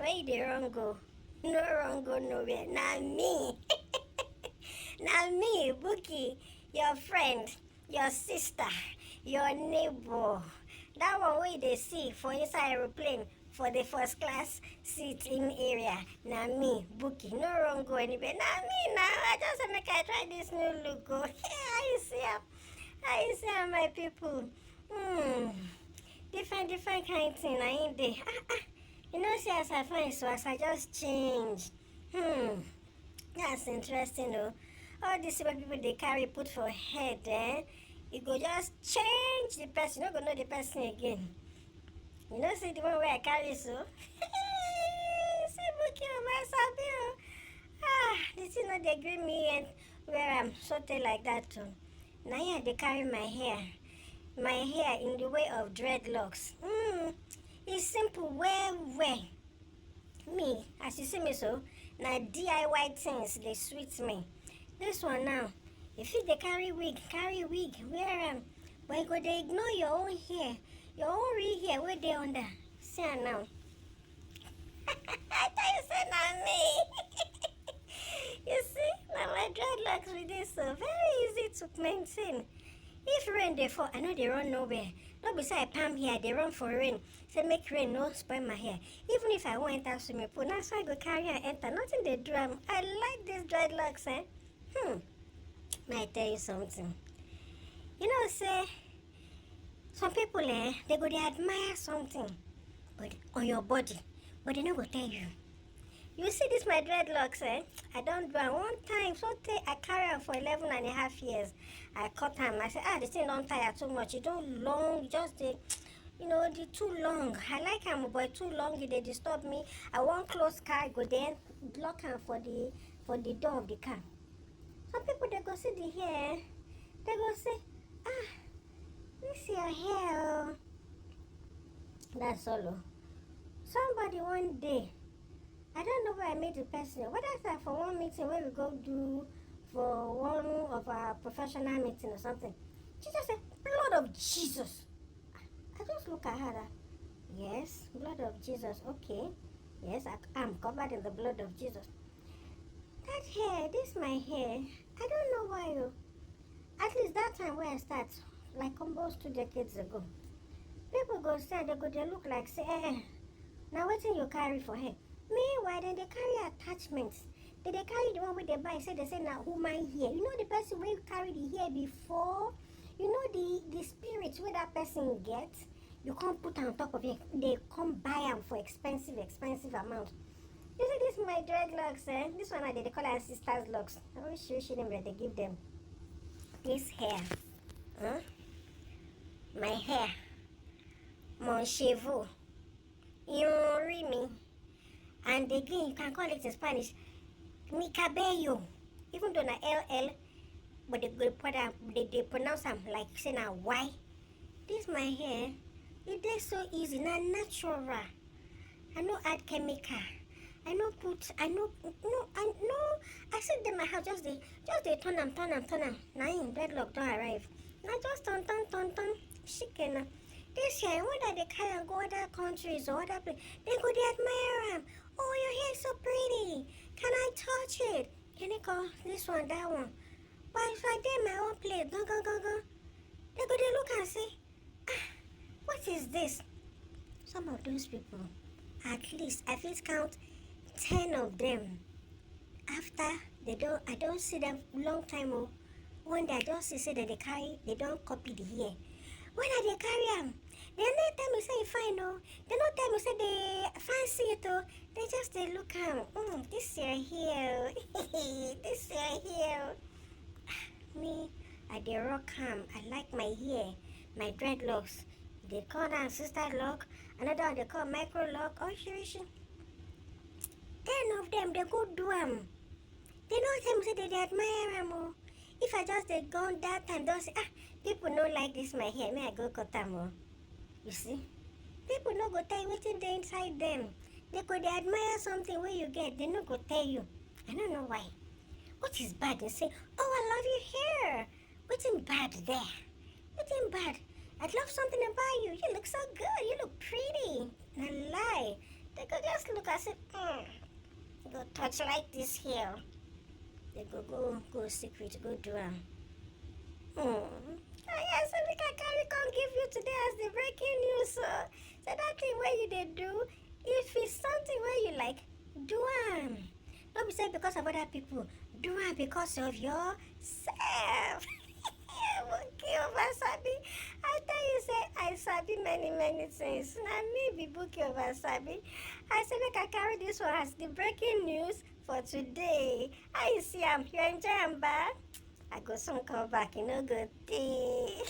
Where you dey run go? No run go nowhere. Na me. Na me, Bookie, your friend, your sister, your neighbor. That one wey you dey see for inside aeroplane for the first class seat in area. Na me, Bookie. No run go anywhere. Na me now. I just say make I try this new look. Go. How you see am? How you see am, my people? Different kind thing. Na in dey. You know, see as I find so as I just change. That's interesting though. All these wey people they carry put for head, you go just change the person. You no go know the person again. You know, see the one where I carry so. See Bookie on my sabi. The thing not they gree me and where I'm sorted like that too. Now here they carry my hair. My hair in the way of dreadlocks. It's simple, well. Me, as you see me so, now DIY things they sweet me. This one now, if you they carry wig, wear but you go they ignore your own hair, your own real hair where they under. See her now. I thought you said not me. You see, now my dreadlocks with this so very easy to maintain. If rain they fall, I know they run nowhere. Not beside palm here, they run for rain. Say make rain no spoil my hair. Even if I want enter swimming pool, now so I go carry and enter. Nothing they do. I like these dreadlocks, May I tell you something? You know, say some people they go they admire something but on your body, but they no go tell you. You see this my dreadlocks, I don't do it one time, so I carry them for 11 and a half years. I cut them. I said, this thing don't tire too much. It don't long, just the, the too long. I like them, but too long, they disturb me. I want close car, go there, block them for the door of the car. Some people, they go see the hair, they go say, this your hair. That's all. Somebody one day, I don't know where I met the person. Whether it's for one meeting where we go do for one of our professional meeting or something. She just said, blood of Jesus. I just look at her. Yes, blood of Jesus. Okay. Yes, I'm covered in the blood of Jesus. That hair, this my hair. I don't know why. At least that time where I start, like almost 2 decades ago. People go say, they look like, say, now what thing you carry for hair? Meanwhile, then they carry attachments. They carry the one with the buy. They say now woman hair. You know the person where you carry the hair before. You know the spirits where that person gets. You can't put on top of it. They come buy them for expensive amount. You see this my dreadlocks, This one they call it sisters locks. I wish you them that they give them this hair. My hair. Mon cheveux. You read me. And again, you can call it in Spanish, mi cabello. Even though na LL, but they pronounce them like say na Y. This my hair, it is so easy, na natural. I no add chemical. I sit in my house just they turn them. Now in dreadlock don't arrive. Now just turn. Chicken. This hair, whether they carry and go other countries or other places, they go they admire them. Oh, your hair is so pretty. Can I touch it? Can they go this one, that one? But if I did my own place, go. They go they look and say, what is this? Some of those people, at least I feel count 10 of them. After I don't see them long time. One day I don't see that they don't copy the hair. When they carry them, they don't tell me say fine, no. They don't tell me say they fancy it, oh. They just they look at this your hair, this your hair. Me, I dey rock ham. I like my hair, my dreadlocks. They call that sister lock. Another one they call micro lock. Oh, she. 10 of them they go do them. They don't tell me say they admire them, oh. If I just they gone that time, don't say, people don't like this my hair, may I go cut them. You see? People no go tell you what's they inside them. They could admire something where you get, they no go tell you. I don't know why. What is bad? They say, oh, I love your hair. What's in bad there? What's in bad? I love something about you. You look so good. You look pretty. And lie. They go just look and say, go touch like this here. They go secret, go do am. Yes, so make I carry come give you today as the breaking news. So that thing where you they do, if it's something where you like, do am. Don't be said because of other people. Do am because of yourself. Okay, over Sabi. I tell you, say I sabi many things. Now me be bookie over Sabi. I say make I carry this one as the breaking news for today. How you see am? You enjoy am, ba? I go soon come back, you know, good day.